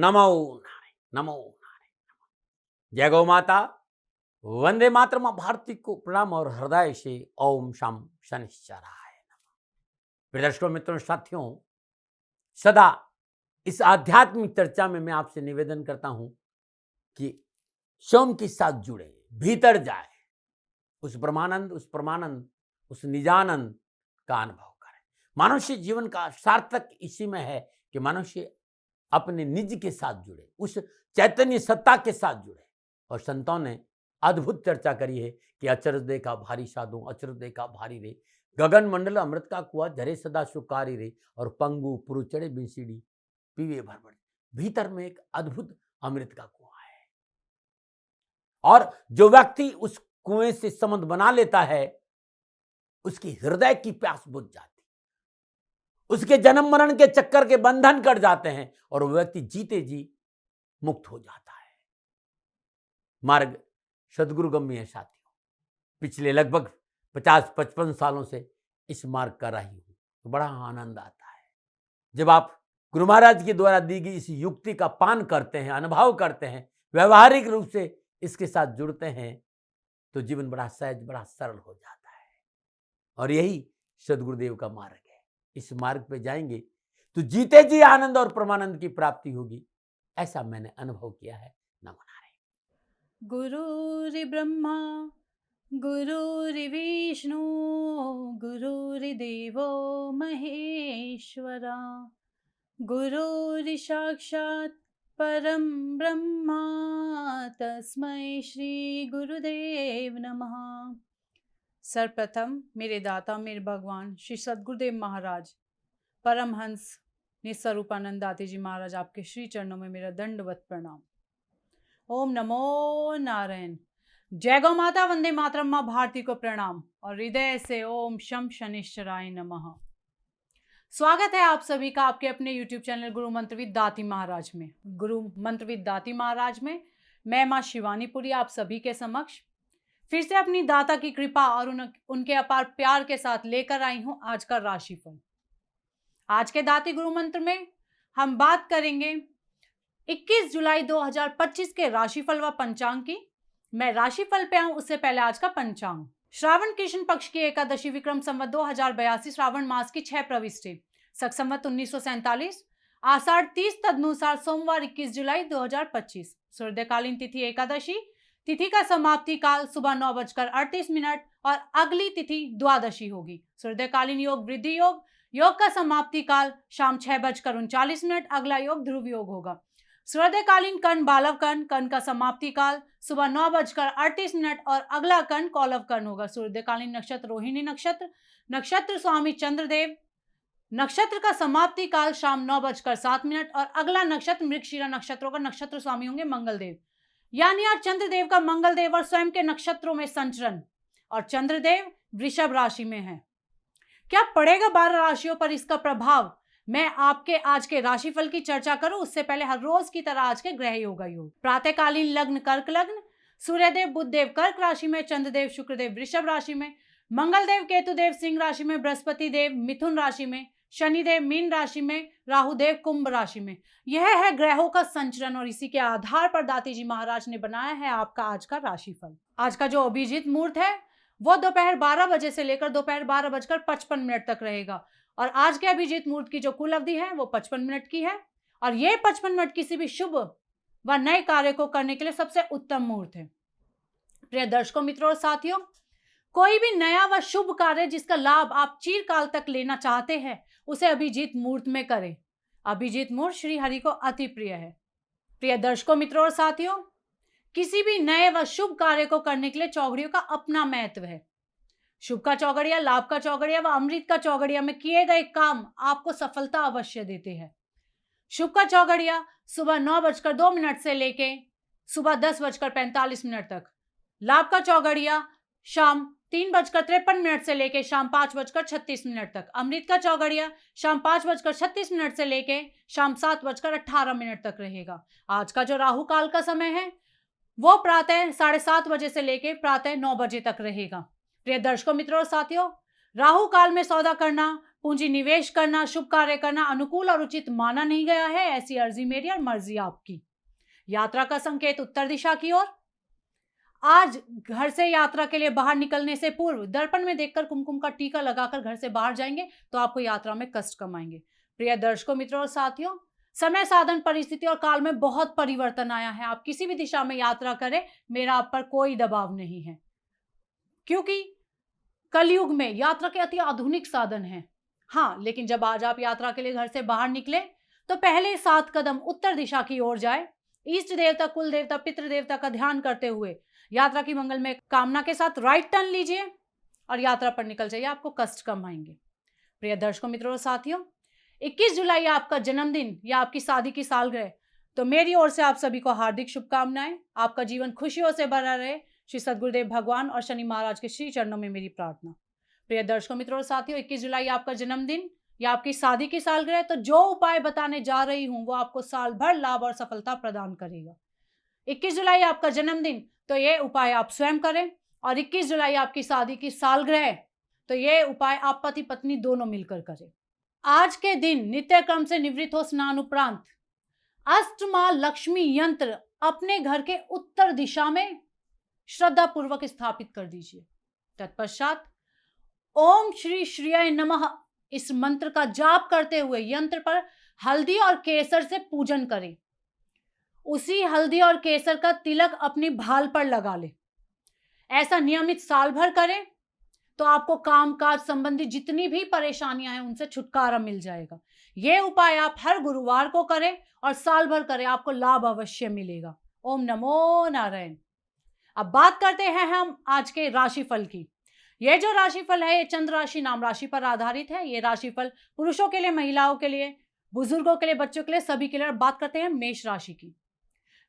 नमो नारायण, नमो नारायण। जय गौ माता, वंदे मातरम भारती को प्रणाम और हृदय से ओम शम शनिश्चराय नमः। प्रिय दर्शकों, मित्रों, साथियों, सदा इस आध्यात्मिक चर्चा में मैं आपसे निवेदन करता हूं कि स्वयं के साथ जुड़े, भीतर जाए, उस ब्रह्मानंद, उस परमानंद, उस निजानंद का अनुभव करें। मनुष्य जीवन का सार्थक इसी में है कि मनुष्य अपने निज के साथ जुड़े, उस चैतन्य सत्ता के साथ जुड़े। और संतों ने अद्भुत चर्चा करी है कि अचरज देखा भारी साधु, अचरज देखा भारी रे, गगन मंडल अमृत का कुआ झरे सदा सुकारी रे, और पंगु पुरु चढ़े बिंसीडी पीवे भरभर। भीतर में एक अद्भुत अमृत का कुआं है, और जो व्यक्ति उस कुएं से संबंध बना लेता है, उसकी हृदय की प्यास बुझ जाती, उसके जन्म मरण के चक्कर के बंधन कट जाते हैं, और वह व्यक्ति जीते जी मुक्त हो जाता है। मार्ग सदगुरु गम्य है साथियों। पिछले लगभग 50-55 सालों से इस मार्ग कर रही हूं, तो बड़ा आनंद आता है जब आप गुरु महाराज के द्वारा दी गई इस युक्ति का पान करते हैं, अनुभव करते हैं, व्यवहारिक रूप से इसके साथ जुड़ते हैं, तो जीवन बड़ा सहज, बड़ा सरल हो जाता है। और यही सदगुरुदेव का मार्ग है। इस मार्ग पे जाएंगे तो जीते जी आनंद और परमानंद की प्राप्ति होगी, ऐसा मैंने अनुभव किया है। नमो नारायण। गुरुर्ब्रह्मा गुरुर्विष्णु गुरुर्देवो महेश्वरा गुरुर्साक्षात् परं ब्रह्मा तस्मै श्री गुरुदेव नमः। सर्वप्रथम मेरे दाता, मेरे भगवान श्री सद्गुरुदेव महाराज, परमहंस निस्वरूपानंद दाती जी महाराज, आपके श्री चरणों में मेरा दंडवत प्रणाम। ओम नमो नारायण। जय गौ माता, वंदे मातरम, माँ भारती को प्रणाम, और हृदय से ओम शम शनिश्चराय नमः। स्वागत है आप सभी का आपके अपने YouTube चैनल गुरु मंत्रविद दाती महाराज में। गुरु मंत्रविद दाती महाराज में मैं माँ शिवानीपुरी आप सभी के समक्ष फिर से अपनी दाता की कृपा और उनके अपार प्यार के साथ लेकर आई हूँ आज का राशिफल। आज के दाती गुरु मंत्र में हम बात करेंगे 21 जुलाई 2025 के राशिफल व पंचांग की। मैं राशिफल पे आऊं उससे पहले आज का पंचांग। श्रावण कृष्ण पक्ष की एकादशी विक्रम संवत 2082 श्रावण मास की 6 प्रविष्टि सक संवत 1947 आषाढ़ 30 तदनुसार सोमवार 21 जुलाई 2025। सूर्यकालीन तिथि एकादशी, तिथि का समाप्ति काल सुबह 9:38 और अगली तिथि द्वादशी होगी। सूर्यकालीन योग वृद्धि योग, योग का समाप्ति काल शाम 6:39, अगला योग ध्रुव योग होगा। सूर्यकालीन कर्ण बालव कर्ण, कर्ण का समाप्ति काल सुबह 9:38 और अगला कर्ण कौलव कर्ण होगा। सूर्यकालीन नक्षत्र रोहिणी नक्षत्र, नक्षत्र स्वामी चंद्रदेव, नक्षत्र का समाप्ति काल शाम 9:07 और अगला नक्षत्र मृगशिरा नक्षत्रों का नक्षत्र स्वामी होंगे मंगलदेव। यानी आज चंद्रदेव का मंगलदेव और स्वयं के नक्षत्रों में संचरण, और चंद्रदेव वृषभ राशि में है। क्या पड़ेगा 12 राशियों पर इसका प्रभाव, मैं आपके आज के राशिफल की चर्चा करूं उससे पहले हर रोज की तरह आज के ग्रह योगा योग। प्रातःकालीन लग्न कर्क लग्न, सूर्यदेव बुधदेव कर्क राशि में, चंद्रदेव शुक्रदेव वृषभ राशि में, मंगलदेव केतुदेव सिंह राशि में, बृहस्पति देव मिथुन राशि में, शनिदेव मीन राशि में, राहुदेव कुंभ राशि में। यह है ग्रहों का संचरण, और इसी के आधार पर दाती जी महाराज ने बनाया है आपका आज का राशिफल। आज का जो अभिजीत मुहूर्त है वो दोपहर 12 बजे से लेकर दोपहर 12:55 तक रहेगा, और आज के अभिजीत मुहूर्त की जो कुल अवधि है वो 55 मिनट की है, और ये 55 मिनट किसी भी शुभ व नए कार्य को करने के लिए सबसे उत्तम मुहूर्त है। प्रिय दर्शकों, मित्रों और साथियों, कोई भी नया व शुभ कार्य जिसका लाभ आप चिरकाल तक लेना चाहते हैं उसे अभिजीत मुहूर्त में करें। अभिजीत मुहूर्त श्री हरि को अति प्रिय है। प्रिय दर्शकों, मित्रों और साथियों, किसी भी नए व शुभ कार्य को करने के लिए चौघड़ियों का अपना महत्व है। शुभ का चौगड़िया, लाभ का चौगड़िया व अमृत का चौगड़िया में किए गए काम आपको सफलता अवश्य देते हैं। शुभ का चौगड़िया सुबह 9:02 से लेके सुबह 10:45 तक, लाभ का चौगड़िया शाम 3:53 से लेके शाम 5:36 तक, अमृत का चौगड़िया शाम 5:36 से लेके शाम 7:18 तक रहेगा। आज का जो राहु काल का समय है वो प्रातः 7:30 बजे से लेके प्रातः 9 बजे तक रहेगा। प्रिय दर्शकों, मित्रों और साथियों, राहु काल में सौदा करना पूंजी निवेश करना, शुभ कार्य करना अनुकूल और उचित माना नहीं गया है। ऐसी अर्जी मेरी और मर्जी आपकी। यात्रा का संकेत उत्तर दिशा की ओर। आज घर से यात्रा के लिए बाहर निकलने से पूर्व दर्पण में देखकर कुमकुम का टीका लगाकर घर से बाहर जाएंगे तो आपको यात्रा में कष्ट कम आएंगे। प्रिय दर्शकों, मित्रों और साथियों, समय, साधन, परिस्थिति और काल में बहुत परिवर्तन आया है। आप किसी भी दिशा में यात्रा करें, मेरा आप पर कोई दबाव नहीं है, क्योंकि कलयुग में यात्रा के अति आधुनिक साधन हैं। हाँ, लेकिन जब आज आप यात्रा के लिए घर से बाहर निकले तो पहले 7 कदम उत्तर दिशा की ओर जाए। इष्ट देवता, कुल देवता, पितृ देवता का ध्यान करते हुए यात्रा की मंगल में कामना के साथ राइट टर्न लीजिए और यात्रा पर निकल जाइए। आपको कष्ट कम आएंगे। प्रिय दर्शकों, मित्रों और साथियों, 21 जुलाई आपका जन्मदिन या आपकी शादी की सालगिरह, तो मेरी ओर से आप सभी को हार्दिक शुभकामनाएं। आपका जीवन खुशियों से भरा रहे, श्री सद्गुरुदेव भगवान और शनि महाराज के श्री चरणों में मेरी प्रार्थना। प्रिय दर्शकों, मित्रों और साथियों, 21 जुलाई आपका जन्मदिन या आपकी शादी की सालगिरह, तो जो उपाय बताने जा रही हूं वो आपको साल भर लाभ और सफलता प्रदान करेगा। 21 जुलाई आपका जन्मदिन, तो ये उपाय आप स्वयं करें, और 21 जुलाई आपकी शादी की सालगिरह, तो ये उपाय आप पति पत्नी दोनों मिलकर करें। आज के दिन नित्य क्रम से निवृत्त हो स्नान उपरांत अष्टमा लक्ष्मी यंत्र अपने घर के उत्तर दिशा में श्रद्धा पूर्वक स्थापित कर दीजिए। तत्पश्चात ओम श्री श्रीय नमः इस मंत्र का जाप करते हुए यंत्र पर हल्दी और केसर से पूजन करें। उसी हल्दी और केसर का तिलक अपनी भाल पर लगा ले। ऐसा नियमित साल भर करें तो आपको कामकाज संबंधी जितनी भी परेशानियां हैं उनसे छुटकारा मिल जाएगा। यह उपाय आप हर गुरुवार को करें और साल भर करें, आपको लाभ अवश्य मिलेगा। ओम नमो नारायण। अब बात करते हैं हम आज के राशिफल की। यह जो राशिफल है ये चंद्र राशि नाम राशि पर आधारित है। ये राशिफल पुरुषों के लिए, महिलाओं के लिए, बुजुर्गों के लिए, बच्चों के लिए, सभी के लिए। बात करते हैं मेष राशि की।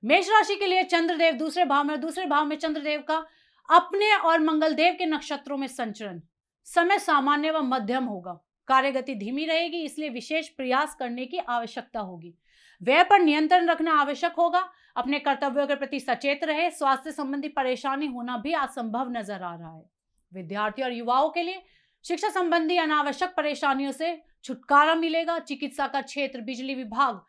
मेष राशि के लिए चंद्रदेव दूसरे भाव में, और दूसरे भाव में चंद्रदेव का अपने और मंगलदेव के नक्षत्रों में संचरण। समय सामान्य व मध्यम होगा। कार्यगति धीमी रहेगी, इसलिए विशेष प्रयास करने की आवश्यकता होगी। व्यय पर नियंत्रण रखना आवश्यक होगा। अपने कर्तव्यों के प्रति सचेत रहे। स्वास्थ्य संबंधी परेशानी होना भी असंभव नजर आ रहा है। विद्यार्थी और युवाओं के लिए शिक्षा संबंधी अनावश्यक परेशानियों से छुटकारा मिलेगा। चिकित्सा का क्षेत्र, बिजली विभाग,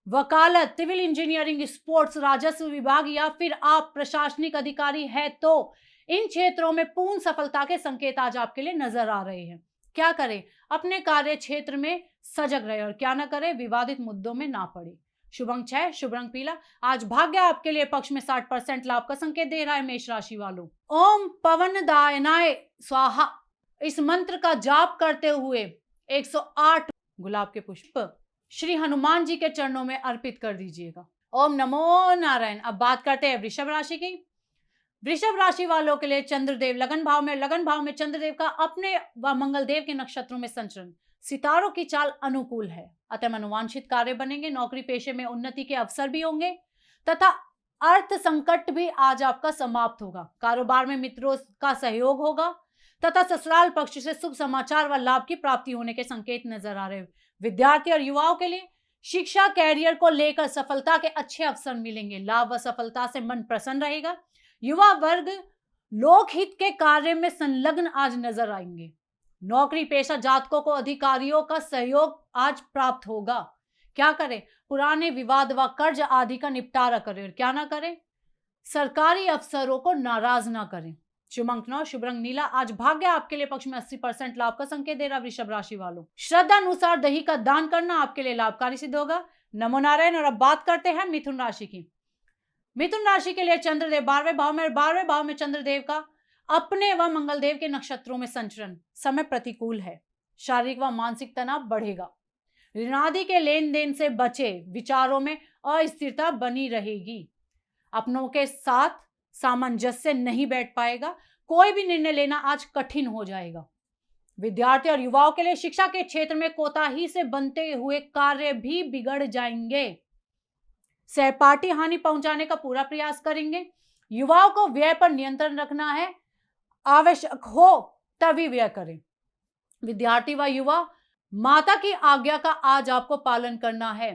वकालत, सिविल इंजीनियरिंग, स्पोर्ट्स, राजस्व विभाग या फिर आप प्रशासनिक अधिकारी है तो इन क्षेत्रों में पूर्ण सफलता के संकेत आज आपके लिए नजर आ रहे हैं। क्या करें? अपने कार्य क्षेत्र में सजग रहे और क्या ना करें, विवादित मुद्दों में ना पड़े। शुभ अंक 6, शुभ रंग पीला। आज भाग्य आपके लिए पक्ष में 60% लाभ का संकेत दे रहा है। मेष राशि वालों, ओम पवनदायनाय स्वाहा इस मंत्र का जाप करते हुए 108 गुलाब के पुष्प श्री हनुमान जी के चरणों में अर्पित कर दीजिएगा। ओम नमो नारायण। अब बात करते हैं वृषभ राशि की। वृषभ राशि वालों के लिए चंद्रदेव लगन भाव में, लगन भाव में चंद्रदेव का अपने व मंगलदेव के नक्षत्रों में संचरण। सितारों की चाल अनुकूल है, अतः मनोवांछित कार्य बनेंगे। नौकरी पेशे में उन्नति के अवसर भी होंगे तथा अर्थ संकट भी आज आपका समाप्त होगा। कारोबार में मित्रों का सहयोग होगा तथा ससुराल पक्ष से शुभ समाचार व लाभ की प्राप्ति होने के संकेत नजर आ रहे हैं। विद्यार्थी और युवाओं के लिए शिक्षा, कैरियर को लेकर सफलता के अच्छे अवसर मिलेंगे। लाभ व सफलता से मन प्रसन्न रहेगा। युवा वर्ग लोकहित के कार्य में संलग्न आज नजर आएंगे। नौकरी पेशा जातकों को अधिकारियों का सहयोग आज प्राप्त होगा। क्या करें? पुराने विवाद व कर्ज आदि का निपटारा करें और क्या ना करें, सरकारी अफसरों को नाराज ना करें। शुभ अंक 9, शुभ रंग नीला। आज भाग्य आपके लिए पक्ष में 80% लाभ का संकेत दे रहा वृषभ राशि वालों। श्रद्धा अनुसार दही का दान करना आपके लिए लाभकारी सिद्ध होगा। नमो नारायण। और अब बात करते हैं मिथुन राशि की। मिथुन राशि के लिए चंद्रदेव 12वें भाव में, और 12वें भाव में चंद्रदेव का अपने व मंगलदेव के नक्षत्रों में संचरण। समय प्रतिकूल है। शारीरिक व मानसिक तनाव बढ़ेगा। ऋणादि के लेन देन से बचे। विचारों में अस्थिरता बनी रहेगी। अपनों के साथ सामंजस्य नहीं बैठ पाएगा। कोई भी निर्णय लेना आज कठिन हो जाएगा। विद्यार्थी और युवाओं के लिए शिक्षा के क्षेत्र में कोताही से बनते हुए कार्य भी बिगड़ जाएंगे। सहपाठी हानि पहुंचाने का पूरा प्रयास करेंगे। युवाओं को व्यय पर नियंत्रण रखना है। आवश्यक हो तभी व्यय करें। विद्यार्थी व युवा, माता की आज्ञा का आज आपको पालन करना है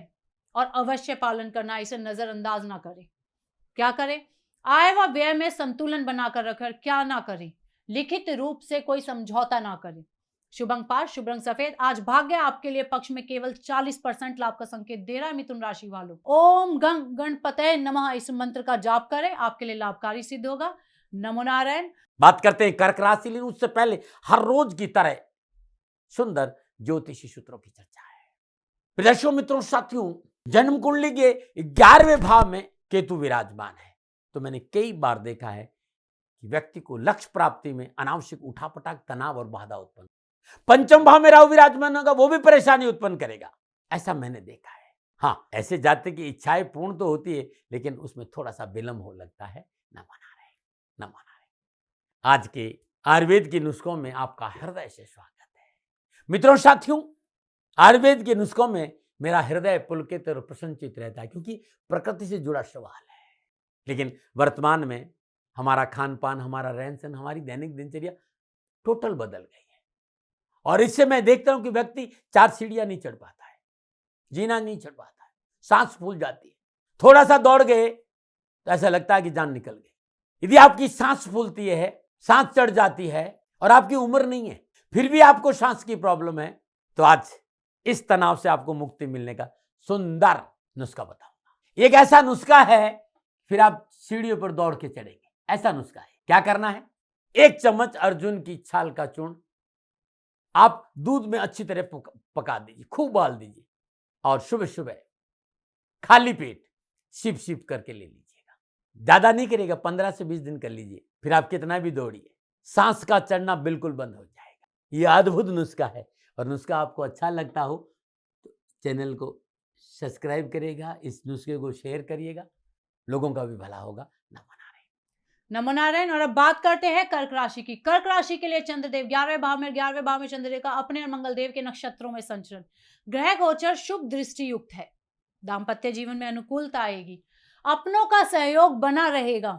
और अवश्य पालन करना है। इसे नजरअंदाज ना करें। क्या करें? आय व व्यय में संतुलन बनाकर रखें। क्या ना करें? लिखित रूप से कोई समझौता ना करें। शुभ अंक 5, शुभ रंग सफेद। आज भाग्य आपके लिए पक्ष में केवल 40% लाभ का संकेत दे रहा है मिथुन राशि वालों। ओम गं गणपतये नमः इस मंत्र का जाप करें, आपके लिए लाभकारी सिद्ध होगा। नमो नारायण। बात करते हैं कर्क राशि, लेकिन उससे पहले हर रोज की तरह सुंदर ज्योतिषी सूत्रों की चर्चा है। दर्शकों मित्रों साथियों, जन्म कुंडली के 11वें भाव में केतु विराजमान है, तो मैंने कई बार देखा है कि व्यक्ति को लक्ष्य प्राप्ति में अनावश्यक उठापटाक, तनाव और बाधा उत्पन्न। पंचम भाव में राहु विराजमान होगा, वो भी परेशानी उत्पन्न करेगा, ऐसा मैंने देखा है। हाँ, ऐसे जातक की इच्छाएं पूर्ण तो होती है, लेकिन उसमें थोड़ा सा विलंब हो लगता है। न मना रहे, न मना रहे। आज के आयुर्वेद के नुस्खों में आपका हृदय से स्वागत है। मित्रों साथियों, आयुर्वेद के नुस्खों में मेरा हृदय पुलकित और प्रसन्नचित रहता है, क्योंकि प्रकृति से जुड़ा सवाल है। लेकिन वर्तमान में हमारा खान पान, हमारा रहन सहन, हमारी दैनिक दिनचर्या टोटल बदल गई है, और इससे मैं देखता हूं कि व्यक्ति 4 सीढ़ियां नहीं चढ़ पाता है, जीना नहीं चढ़ पाता है, सांस फूल जाती है। थोड़ा सा दौड़ गए तो ऐसा लगता है कि जान निकल गई। यदि आपकी सांस फूलती है, सांस चढ़ जाती है और आपकी उम्र नहीं है, फिर भी आपको सांस की प्रॉब्लम है, तो आज इस तनाव से आपको मुक्ति मिलने का सुंदर नुस्खा बताऊंगा। एक ऐसा नुस्खा है, फिर आप सीढ़ियों पर दौड़ के चढ़ेंगे। ऐसा नुस्खा है। क्या करना है? 1 चम्मच अर्जुन की छाल का चूर्ण आप दूध में अच्छी तरह पका दीजिए, खूब उबाल दीजिए, और सुबह सुबह खाली पेट सिप सिप करके ले लीजिएगा। ज्यादा नहीं करेगा, 15 से 20 दिन कर लीजिए, फिर आप कितना भी दौड़िए, सांस का चढ़ना बिल्कुल बंद हो जाएगा। यह अद्भुत नुस्खा है, और नुस्खा आपको अच्छा लगता हो तो चैनल को सब्सक्राइब करिएगा, इस नुस्खे को शेयर करिएगा, लोगों का भी भला होगा। नमो नारायण। और अब बात करते हैं कर्क राशि की। कर्क राशि के लिए चंद्रदेव 11वें भाव में चंद्रदेव का अपने और मंगलदेव के नक्षत्रों में संचरण, ग्रह गोचर शुभ दृष्टि युक्त है। दाम्पत्य जीवन में अनुकूलता आएगी, अपनों का सहयोग बना रहेगा।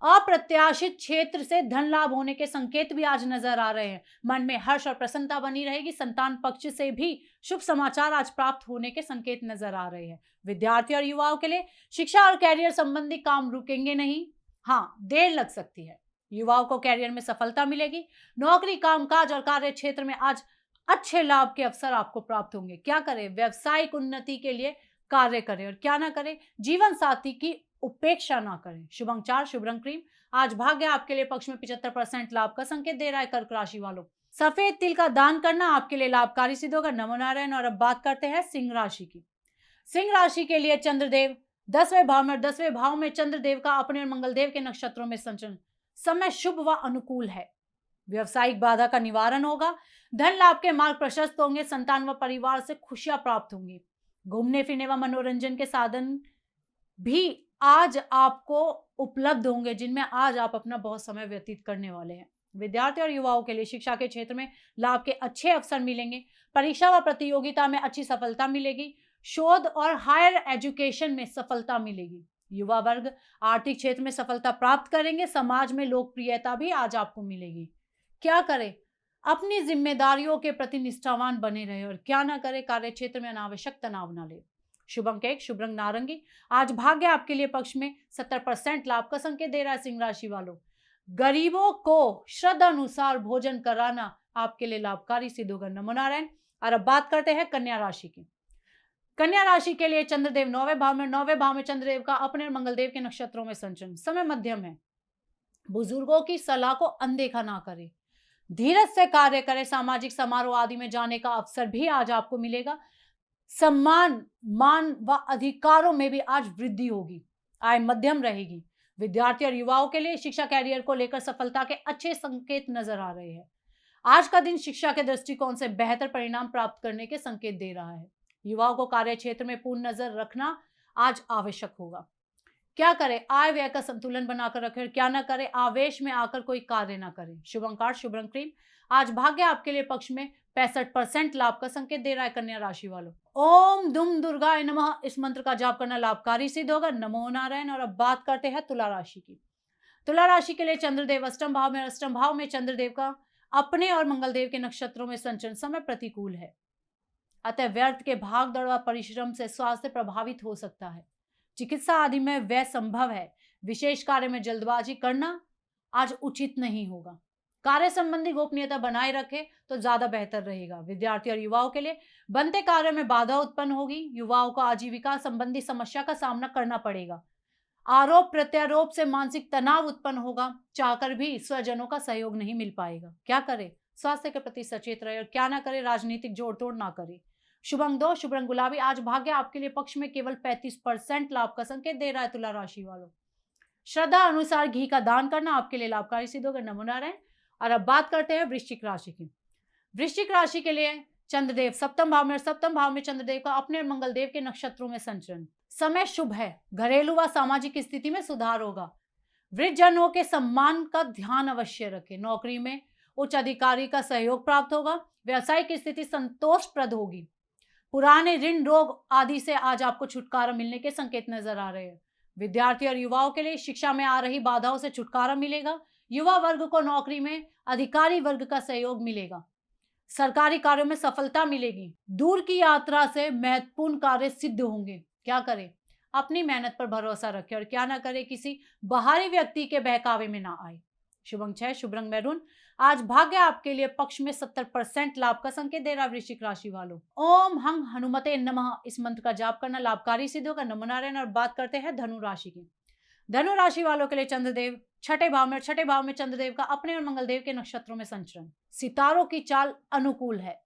अप्रत्याशित क्षेत्र से धन लाभ होने के संकेत भी आज नजर आ रहे हैं। मन में हर्ष और प्रसन्नता बनी रहेगी। संतान पक्ष से भी शुभ समाचार आज प्राप्त होने के संकेत नजर आ रहे हैं। विद्यार्थी और युवाओं के लिए शिक्षा और कैरियर संबंधी काम रुकेंगे नहीं, हाँ देर लग सकती है। युवाओं को कैरियर में सफलता मिलेगी। नौकरी, कामकाज और कार्य क्षेत्र में आज अच्छे लाभ के अवसर आपको प्राप्त होंगे। क्या करें? व्यवसायिक उन्नति के लिए कार्य करें, और क्या ना करें? जीवन साथी की उपेक्षा ना करें। शुभ अंक 4, शुभ रंग क्रीम। आज भाग्य आपके लिए पक्ष में 75% लाभ का संकेत दे रहा है। कर्क राशि वालों, सफेद तिल का दान करना आपके लिए लाभकारी सिद्ध होगा। नमो नारायण। और अब बात करते हैं सिंह राशि की। सिंह राशि के लिए चंद्रदेव 10वें भाव में चंद्रदेव का अपने और मंगलदेव के नक्षत्रों में संचरण, समय शुभ व अनुकूल है। व्यवसायिक बाधा का निवारण होगा। धन लाभ के मार्ग प्रशस्त होंगे। संतान व परिवार से खुशियां प्राप्त होंगी। घूमने फिरने व मनोरंजन के साधन भी आज आपको उपलब्ध होंगे, जिनमें आज आप अपना बहुत समय व्यतीत करने वाले हैं। विद्यार्थी और युवाओं के लिए शिक्षा के क्षेत्र में लाभ के अच्छे अवसर मिलेंगे। परीक्षा व प्रतियोगिता में अच्छी सफलता मिलेगी। शोध और हायर एजुकेशन में सफलता मिलेगी। युवा वर्ग आर्थिक क्षेत्र में सफलता प्राप्त करेंगे। समाज में लोकप्रियता भी आज आपको मिलेगी। क्या करें? अपनी जिम्मेदारियों के प्रति निष्ठावान बने रहे, और क्या ना करें? कार्य क्षेत्र में अनावश्यक तनाव ना ले। शुभ अंक 1, शुभ रंग नारंगी। आज भाग्य आपके लिए पक्ष में 70% लाभ का संकेत दे रहा है। सिंह राशि वालों, गरीबों को श्रद्धा अनुसार भोजन कराना आपके लिए लाभकारी सिद्ध होगा। नमो नारायण। और अब बात करते हैं कन्या राशि की। कन्या राशि के लिए चंद्रदेव 9वें भाव में चंद्रदेव का अपने और मंगलदेव के नक्षत्रों में संचरण, समय मध्यम है। बुजुर्गों की सलाह को अनदेखा ना करें, धीरज से कार्य करें। सामाजिक समारोह आदि में जाने का अवसर भी आज आपको मिलेगा। सम्मान, मान व अधिकारों में भी आज वृद्धि होगी। आय मध्यम रहेगी। विद्यार्थी और युवाओं के लिए शिक्षा कैरियर को लेकर सफलता के अच्छे संकेत नजर आ रहे हैं। आज का दिन शिक्षा के दृष्टिकोण से बेहतर परिणाम प्राप्त करने के संकेत दे रहा है। युवाओं को कार्य क्षेत्र में पूर्ण नजर रखना आज आवश्यक होगा। क्या करें? आय व्यय का संतुलन बनाकर रखें। क्या ना करें? आवेश में आकर कोई कार्य ना करें। शुभ अंक, शुभ रंग क्रीम। आज भाग्य आपके लिए पक्ष में 65% लाभ का संकेत दे रहा है। कन्या राशि वालों, ओम दुम दुर्गाय नमः इस मंत्र का जाप करना लाभकारी सिद्ध होगा। नमो नारायण। और अब बात करते हैं तुला राशि की। तुला राशि के लिए चंद्रदेव अष्टम भाव में चंद्रदेव का अपने और मंगलदेव के नक्षत्रों में संचरण, समय प्रतिकूल है। अतः व्यर्थ के भाग दौड़ व परिश्रम से स्वास्थ्य प्रभावित हो सकता है। चिकित्सा आदि में व्यय संभव है। विशेष कार्य में जल्दबाजी करना आज उचित नहीं होगा। कार्य संबंधी गोपनीयता बनाए रखें तो ज्यादा बेहतर रहेगा। विद्यार्थी और युवाओं के लिए बनते कार्य में बाधा उत्पन्न होगी। युवाओं को आजीविका संबंधी समस्या का सामना करना पड़ेगा। आरोप प्रत्यारोप से मानसिक तनाव उत्पन्न होगा। चाहकर भी स्वजनों का सहयोग नहीं मिल पाएगा। क्या करें? स्वास्थ्य के प्रति सचेत रहे और क्या ना करे, राजनीतिक जोड़ तोड़ ना करे। शुभ अंक 2, शुभ रंग गुलाबी। आज भाग्य आपके लिए पक्ष में केवल 35% लाभ का संकेत दे रहा है। तुला राशि वालों, श्रद्धा अनुसार घी का दान करना आपके लिए लाभकारी सिद्ध होगा। नमूना रहे। और अब बात करते हैं वृश्चिक राशि की। वृश्चिक राशि के लिए चंद्रदेव सप्तम भाव में, और सप्तम भाव में चंद्रदेव का अपने और मंगल देव के नक्षत्रों में संचरण। समय शुभ है। घरेलू व सामाजिक स्थिति में सुधार होगा। वृद्धजनों के सम्मान का ध्यान अवश्य रखें। नौकरी में उच्च अधिकारी का सहयोग प्राप्त होगा। व्यवसायिक स्थिति संतोषप्रद होगी। पुराने ऋण रोग आदि से आज आपको छुटकारा मिलने के संकेत नजर आ रहे हैं। विद्यार्थी और युवाओं के लिए शिक्षा में आ रही बाधाओं से छुटकारा मिलेगा। युवा वर्ग को नौकरी में अधिकारी वर्ग का सहयोग मिलेगा। सरकारी कार्यों में सफलता मिलेगी। दूर की यात्रा से महत्वपूर्ण कार्य सिद्ध होंगे। क्या करें? अपनी मेहनत पर भरोसा रखें और क्या ना करें, किसी बाहरी व्यक्ति के बहकावे में ना आए। शुभ अंक 6, शुभ रंग मैरून। आज भाग्य आपके लिए पक्ष में 70% लाभ का संकेत दे रहा है। वृश्चिक राशि वालों, ओम हंग हनुमते नमः इस मंत्र का जाप करना लाभकारी सिद्ध होगा। नमो नारायण। और बात करते हैं धनु राशि की। धनु राशि वालों के लिए चंद्रदेव छठे भाव में, और छठे भाव में चंद्रदेव का अपने और मंगलदेव के नक्षत्रों में संचरण। सितारों की चाल अनुकूल है।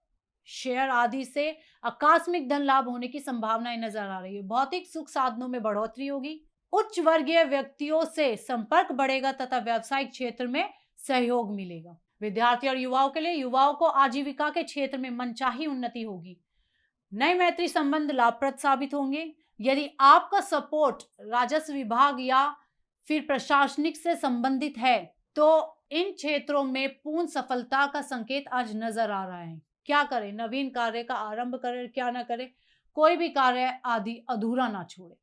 शेयर आदि से आकस्मिक धन लाभ होने की संभावनाएं नजर आ रही है। भौतिक सुख साधनों में बढ़ोतरी होगी। उच्च वर्गीय व्यक्तियों से संपर्क बढ़ेगा तथा व्यावसायिक क्षेत्र में सहयोग मिलेगा। विद्यार्थी और युवाओं के लिए युवाओं को आजीविका के क्षेत्र में मनचाही उन्नति होगी। नए मैत्री संबंध लाभप्रद साबित होंगे। यदि आपका सपोर्ट राजस्व विभाग या फिर प्रशासनिक से संबंधित है तो इन क्षेत्रों में पूर्ण सफलता का संकेत आज नजर आ रहा है। क्या करें? नवीन कार्य का आरंभ करें, क्या ना करें, कोई भी कार्य आदि अधूरा ना छोड़े।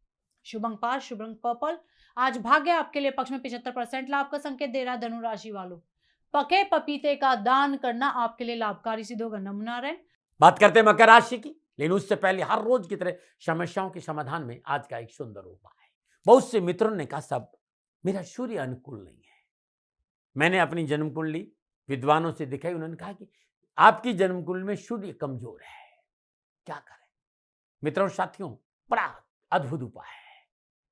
शुभ अंक 5, शुभ रंग पर्पल। आज भाग्य आपके लिए पक्ष में 75% लाभ का संकेत दे रहा है। धनु राशि वालों, पके पपीते का दान करना आपके लिए लाभकारी सिद्ध होगा। नमूना रहे। बात करते हैं मकर राशि की, लेकिन उससे पहले हर रोज की तरह समस्याओं के समाधान में आज का एक सुंदर उपाय। बहुत से मित्रों ने कहा साहब मेरा सूर्य अनुकूल नहीं है। मैंने अपनी जन्म कुंडली विद्वानों से दिखाई। उन्होंने कहा कि आपकी जन्म कुंडली में सूर्य कमजोर है। क्या करें? मित्रों साथियों, बड़ा अद्भुत उपाय है।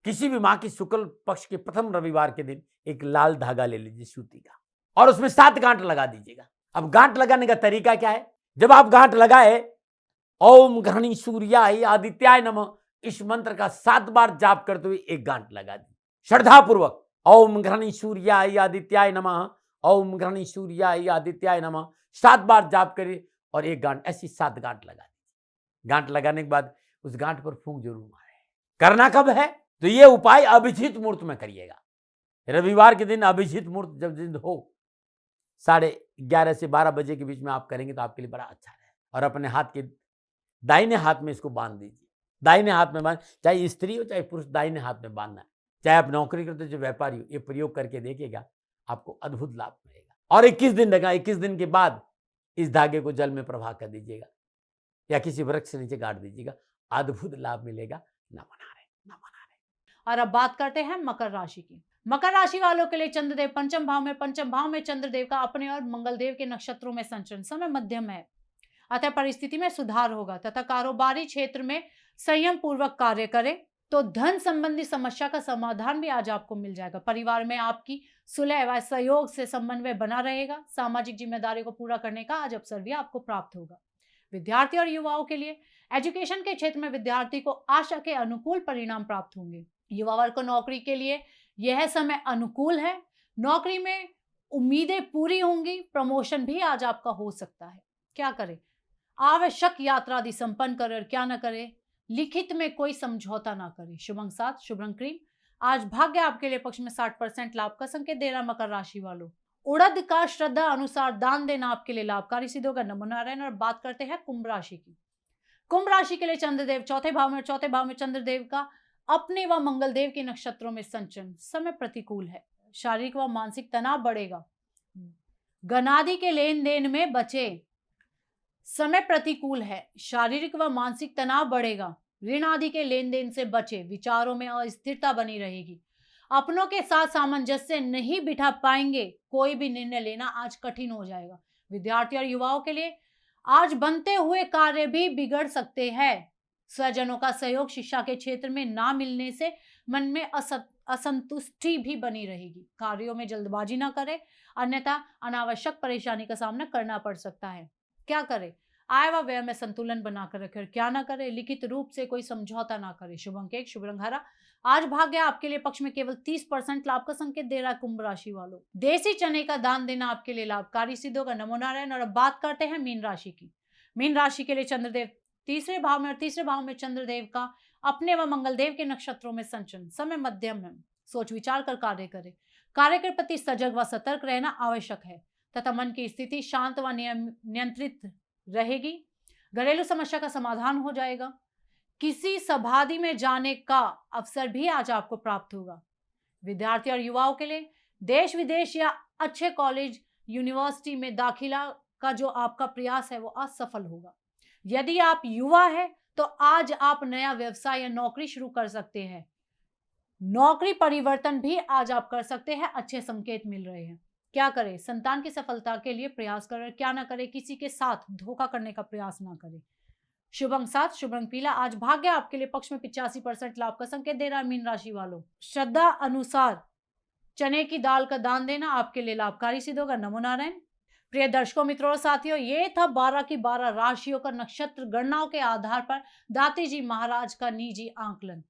किसी भी माह की शुक्ल पक्ष के प्रथम रविवार के दिन एक लाल धागा ले लीजिए सूती का, और उसमें 7 गांठ लगा दीजिएगा। अब गांठ लगाने का तरीका क्या है? जब आप गांठ लगाए, ओम घृणी सूर्याय आदित्याय नमः इस मंत्र का 7 बार जाप करते हुए एक गांठ लगा दी। श्रद्धापूर्वक ओम घृणी सूर्याय आदित्याय नमः, ओम घृणी सूर्याय आदित्याय नमः 7 बार जाप करिए और एक गांठ, ऐसी 7 गांठ लगा दीजिए। गांठ लगाने के बाद उस गांठ पर फूंक जरूर मारे। करना कब है? तो ये उपाय अभिजीत मुहूर्त में करिएगा। रविवार के दिन अभिजीत मुहूर्त जब दिन हो 11:30 से 12 बजे के बीच में आप करेंगे तो आपके लिए बड़ा अच्छा है। और अपने हाथ के दाहिने हाथ में इसको बांध दीजिए। दाहिने हाथ में बांध, चाहे स्त्री हो चाहे पुरुष, दाहिने हाथ में बांधना है। चाहे आप नौकरी करते हो, जो व्यापारी हो, ये प्रयोग करके देखिएगा, आपको अद्भुत लाभ मिलेगा। और 21 दिन लगा, 21 दिन के बाद इस धागे को जल में प्रवाह कर दीजिएगा या किसी वृक्ष से नीचे गाड़ दीजिएगा, अद्भुत लाभ मिलेगा। नमो नारायण, नमो नारायण। और अब बात करते हैं मकर राशि की। मकर राशि वालों के लिए चंद्रदेव पंचम भाव में, पंचम भाव में चंद्रदेव का अपने और मंगलदेव के नक्षत्रों में संचरण। समय मध्यम है, अतः परिस्थिति में सुधार होगा तथा कारोबारी क्षेत्र में संयम पूर्वक कार्य करें तो धन संबंधी समस्या का समाधान भी आज आपको मिल जाएगा। परिवार में आपकी सुलह व सहयोग से समन्वय बना रहेगा। सामाजिक जिम्मेदारी को पूरा करने का आज अवसर भी आपको प्राप्त होगा। विद्यार्थी और युवाओं के लिए एजुकेशन के क्षेत्र में विद्यार्थी को आशा के अनुकूल परिणाम प्राप्त होंगे। युवा वर्ग को नौकरी के लिए यह समय अनुकूल है। नौकरी में उम्मीदें पूरी होंगी। प्रमोशन भी आज आपका हो सकता है। क्या करें? आवश्यक यात्रा आदि संपन्न करें और क्या ना करें, लिखित में कोई समझौता ना करें। शुभ अंक 7, शुभ रंग क्रीम। आज भाग्य आपके लिए पक्ष में 60% लाभ का संकेत दे रहा मकर राशि वालों। उड़द का श्रद्धा अनुसार दान देना आपके लिए लाभकारी सिद्ध होगा। नमो नारायण। और बात करते हैं कुंभ राशि की। कुंभ राशि के लिए चंद्रदेव चौथे भाव में, और चौथे भाव में चंद्रदेव का अपने व मंगलदेव के नक्षत्रों में संचरण। समय प्रतिकूल है। शारीरिक व मानसिक तनाव बढ़ेगा। गनादि के लेन देन में बचे। समय प्रतिकूल है। शारीरिक व मानसिक तनाव बढ़ेगा। ऋण आदि के लेन देन से बचे। विचारों में अस्थिरता बनी रहेगी। अपनों के साथ सामंजस्य नहीं बिठा पाएंगे, कोई भी निर्णय लेना आज कठिन हो जाएगा। विद्यार्थी और युवाओं के लिए आज बनते हुए कार्य भी बिगड़ सकते हैं। स्वजनों का सहयोग शिक्षा के क्षेत्र में ना मिलने से मन में असंतुष्टि भी बनी रहेगी। कार्यों में जल्दबाजी ना करें, अन्यथा अनावश्यक परेशानी का सामना करना पड़ सकता है। क्या करें? आय व व्यय में संतुलन बनाकर रखें। क्या ना करें? लिखित रूप से कोई समझौता ना करें। शुभ अंक 1, शुभ रंग हरा। आज भाग्य आपके लिए पक्ष में केवल 30% लाभ का संकेत दे रहा है। कुंभ राशि वालों, देसी चने का दान देना आपके लिए लाभकारी सिद्ध होगा। नमो नारायण। और अब बात करते हैं मीन राशि की। मीन राशि के लिए चंद्रदेव तीसरे भाव में, और तीसरे भाव में चंद्रदेव का अपने व मंगलदेव के नक्षत्रों में संचरण। समय मध्यम है, सोच विचार कर कार्य करें। कार्य के प्रति सजग व सतर्क रहना आवश्यक है तथा मन की स्थिति शांत व नियंत्रित रहेगी। घरेलू समस्या का समाधान हो जाएगा। किसी समाधि में जाने का अवसर भी आज आपको प्राप्त होगा। विद्यार्थी और युवाओं के लिए देश विदेश या अच्छे कॉलेज यूनिवर्सिटी में दाखिला का जो आपका प्रयास है वो आज सफल होगा। यदि आप युवा हैं तो आज आप नया व्यवसाय या नौकरी शुरू कर सकते हैं। नौकरी परिवर्तन भी आज आप कर सकते हैं, अच्छे संकेत मिल रहे हैं। क्या करें? संतान की सफलता के लिए प्रयास करें। क्या ना करें? किसी के साथ धोखा करने का प्रयास ना करें। शुभ अंक 7, शुभ रंग पीला। आज भाग्य आपके लिए पक्ष में 85% लाभ का संकेत दे रहा है। मीन राशि वालों, श्रद्धा अनुसार चने की दाल का दान देना आपके लिए लाभकारी सिद्ध होगा। नमो नारायण। प्रिय दर्शकों, मित्रों और साथियों, ये था 12 की 12 राशियों का नक्षत्र गणनाओं के आधार पर दाती जी महाराज का निजी आंकलन।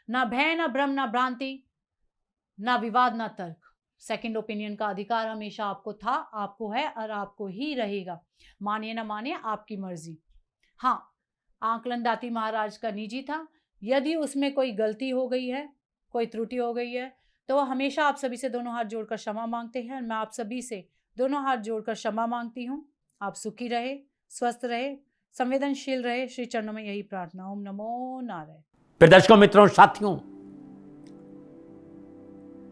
ना भय, ना भ्रम, ना भ्रांति, ना विवाद, ना तर्क। सेकंड ओपिनियन का अधिकार हमेशा आपको था, आपको है और आपको ही रहेगा। मानिए ना मानिए, आपकी मर्जी। हाँ, आंकलन दाती महाराज का निजी था। यदि उसमें कोई गलती हो गई है, कोई त्रुटि हो गई है, तो वो हमेशा आप सभी से दोनों हाथ जोड़कर क्षमा मांगते हैं। मैं आप सभी से दोनों हाथ जोड़कर क्षमा मांगती हूँ। आप सुखी रहे, स्वस्थ रहे, संवेदनशील रहे। श्री चरणों में यही प्रार्थना। ओम नमो नारायण। प्रिय दर्शकों, मित्रों, साथियों,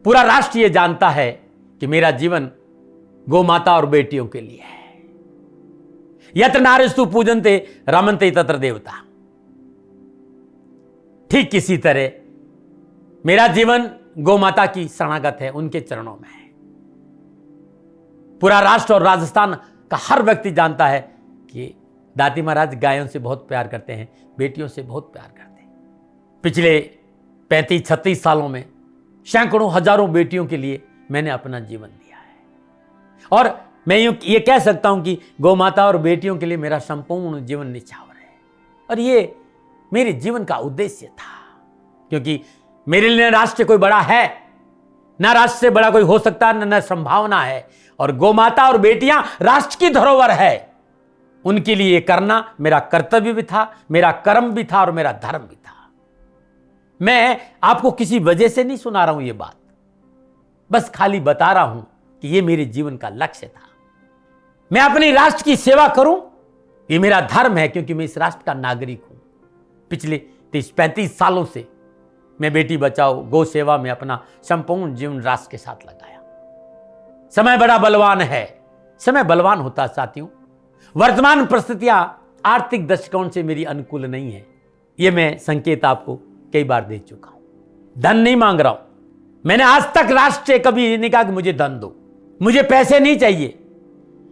पूरा राष्ट्र ये जानता है कि मेरा जीवन गौ माता और बेटियों के लिए है। यत्र नारीस्तु पूजन्ते रमन्ते तत्र देवता। ठीक किसी तरह मेरा जीवन गौ माता की शरणागत है, उनके चरणों में है। पूरा राष्ट्र और राजस्थान का हर व्यक्ति जानता है कि दाती महाराज गायों से बहुत प्यार करते हैं, बेटियों से बहुत प्यार करते हैं। पिछले 35-36 सालों में सैकड़ों हजारों बेटियों के लिए मैंने अपना जीवन दिया है। और मैं ये कह सकता हूं कि गौ माता और बेटियों के लिए मेरा संपूर्ण जीवन निछावर है। और ये मेरे जीवन का उद्देश्य था, क्योंकि मेरे लिए राष्ट्र कोई बड़ा है, ना राष्ट्र से बड़ा कोई हो सकता, न संभावना है। और गौ माता और बेटियां राष्ट्र की धरोहर है। उनके लिए ये करना मेरा कर्तव्य भी था, मेरा कर्म भी था और मेरा धर्म भी था। मैं आपको किसी वजह से नहीं सुना रहा हूं ये बात, बस खाली बता रहा हूं कि ये मेरे जीवन का लक्ष्य था। मैं अपने राष्ट्र की सेवा करूं, ये मेरा धर्म है, क्योंकि मैं इस राष्ट्र का नागरिक हूं। पिछले 30-35 सालों से मैं बेटी बचाओ, गौ सेवा में अपना संपूर्ण जीवन राष्ट्र के साथ लगाया। समय बड़ा बलवान है, समय बलवान होता है साथियों। वर्तमान परिस्थितियां आर्थिक दृष्टिकोण से मेरी अनुकूल नहीं है, यह मैं संकेत आपको कई बार दे चुका हूं। धन नहीं मांग रहा हूं। मैंने आज तक राष्ट्र से कभी नहीं कहा कि मुझे धन दो, मुझे पैसे नहीं चाहिए।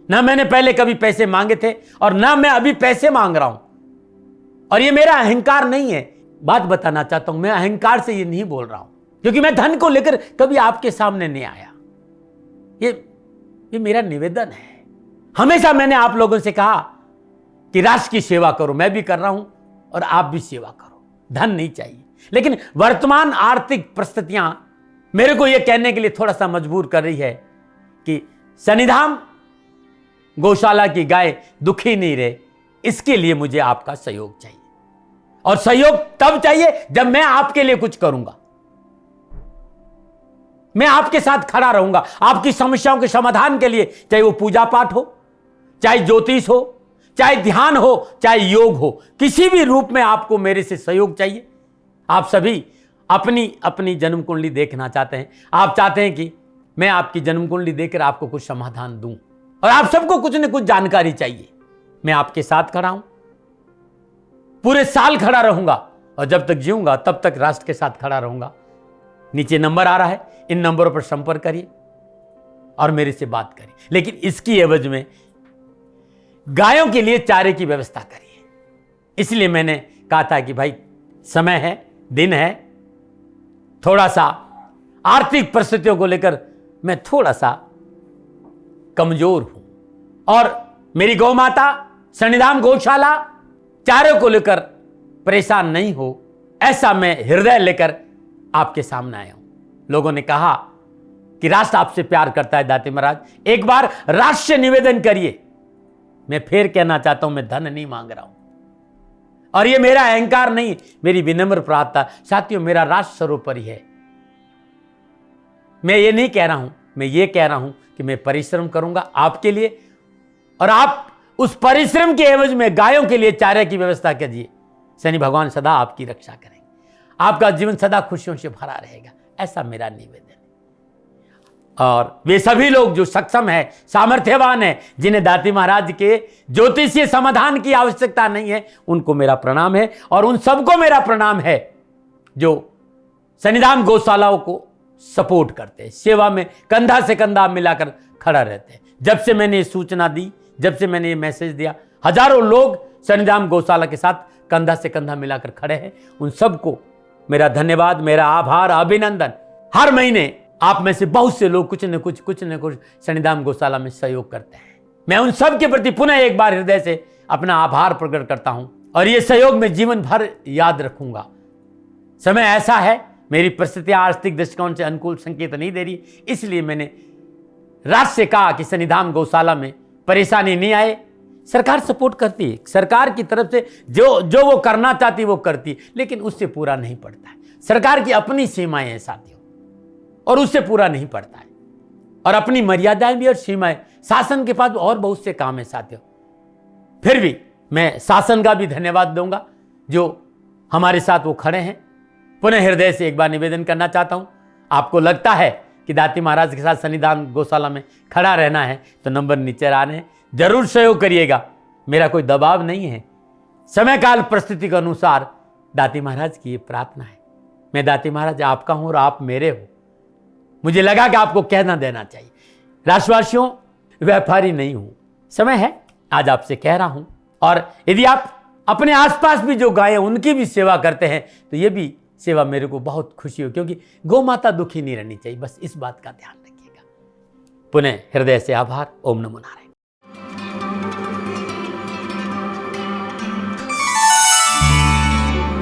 ना मैंने पहले कभी पैसे मांगे थे और ना मैं अभी पैसे मांग रहा हूं। और ये मेरा अहंकार नहीं है। बात बताना चाहता हूं, मैं अहंकार से ये नहीं बोल रहा हूं, क्योंकि मैं धन को लेकर कभी आपके सामने नहीं आया। ये मेरा निवेदन है। हमेशा मैंने आप लोगों से कहा कि राष्ट्र की सेवा करो, मैं भी कर रहा हूं और आप भी सेवा करो। धन नहीं चाहिए, लेकिन वर्तमान आर्थिक परिस्थितियां मेरे को यह कहने के लिए थोड़ा सा मजबूर कर रही है कि शनिधाम गौशाला की गाय दुखी नहीं रहे, इसके लिए मुझे आपका सहयोग चाहिए। और सहयोग तब चाहिए जब मैं आपके लिए कुछ करूंगा। मैं आपके साथ खड़ा रहूंगा, आपकी समस्याओं के समाधान के लिए, चाहे वो पूजा पाठ हो, चाहे ज्योतिष हो, चाहे ध्यान हो, चाहे योग हो, किसी भी रूप में आपको मेरे से सहयोग चाहिए। आप सभी अपनी अपनी जन्म कुंडली देखना चाहते हैं। आप चाहते हैं कि मैं आपकी जन्म कुंडली देखकर आपको कुछ समाधान दूं, और आप सबको कुछ न कुछ जानकारी चाहिए। मैं आपके साथ खड़ा हूं, पूरे साल खड़ा रहूंगा, और जब तक जीऊंगा तब तक राष्ट्र के साथ खड़ा रहूंगा। नीचे नंबर आ रहा है, इन नंबरों पर संपर्क करिए और मेरे से बात करिए, लेकिन इसकी एवज में गायों के लिए चारे की व्यवस्था करिए। इसलिए मैंने कहा था कि भाई समय है, दिन है, थोड़ा सा आर्थिक परिस्थितियों को लेकर मैं थोड़ा सा कमजोर हूं और मेरी गौ माता शनिधाम गौशाला चारे को लेकर परेशान नहीं हो, ऐसा मैं हृदय लेकर आपके सामने आया हूं। लोगों ने कहा कि राष्ट्र आपसे प्यार करता है दाते महाराज, एक बार राष्ट्र से निवेदन करिए। मैं फिर कहना चाहता हूं, मैं धन नहीं मांग रहा हूं और ये मेरा अहंकार नहीं, मेरी विनम्र प्रार्थना। साथियों, मेरा राष्ट्र सर्वोपरि है। मैं ये नहीं कह रहा हूं, मैं ये कह रहा हूं कि मैं परिश्रम करूंगा आपके लिए और आप उस परिश्रम के एवज में गायों के लिए चारे की व्यवस्था कीजिए। शनि भगवान सदा आपकी रक्षा करेंगे, आपका जीवन सदा खुशियों से भरा रहेगा, ऐसा मेरा निवेदन है। और वे सभी लोग जो सक्षम है, सामर्थ्यवान है, जिन्हें दाती महाराज के ज्योतिषीय समाधान की आवश्यकता नहीं है, उनको मेरा प्रणाम है। और उन सबको मेरा प्रणाम है जो शनिधाम गौशालाओं को सपोर्ट करते हैं, सेवा में कंधा से कंधा मिलाकर खड़ा रहते हैं। जब से मैंने ये सूचना दी, जब से मैंने ये मैसेज दिया, हजारों लोग शनिधाम गौशाला के साथ कंधा से कंधा मिलाकर खड़े हैं। उन सबको मेरा धन्यवाद, मेरा आभार, अभिनंदन। हर महीने आप में से बहुत से लोग कुछ न कुछ शनिधाम गौशाला में सहयोग करते हैं। मैं उन सब के प्रति पुनः एक बार हृदय से अपना आभार प्रकट करता हूं और ये सहयोग मैं जीवन भर याद रखूंगा। समय ऐसा है, मेरी परिस्थितियां आर्थिक दृष्टिकोण से अनुकूल संकेत नहीं दे रही, इसलिए मैंने राष्ट्र से कहा कि शनिधाम गौशाला में परेशानी नहीं आए। सरकार सपोर्ट करती है, सरकार की तरफ से जो वो करना चाहती वो करती, लेकिन उससे पूरा नहीं पड़ता है। सरकार की अपनी सीमाएं हैं साथियों, और उससे पूरा नहीं पड़ता है, और अपनी मर्यादाएं भी और सीमाएं। शासन के पास और बहुत से काम है साथियों। फिर भी मैं शासन का भी धन्यवाद दूंगा जो हमारे साथ वो खड़े हैं। पुनः हृदय से एक बार निवेदन करना चाहता हूं, आपको लगता है कि दाती महाराज के साथ शनिधाम गौशाला में खड़ा रहना है तो नंबर नीचे आ रहे हैं, जरूर सहयोग करिएगा। मेरा कोई दबाव नहीं है, समय काल परिस्थिति के अनुसार दाती महाराज की ये प्रार्थना है। मैं दाती महाराज आपका हूं और आप मेरे हो। मुझे लगा कि आपको कहना देना चाहिए। राष्ट्रवासियों, व्यापारी नहीं हूं, समय है आज आपसे कह रहा हूं। और यदि आप अपने आसपास भी जो गायें उनकी भी सेवा करते हैं तो ये भी सेवा मेरे को बहुत खुशी हो, क्योंकि गौ माता दुखी नहीं रहनी चाहिए। बस इस बात का ध्यान रखिएगा। पुनः हृदय से आभार। ओम नमो नारायण।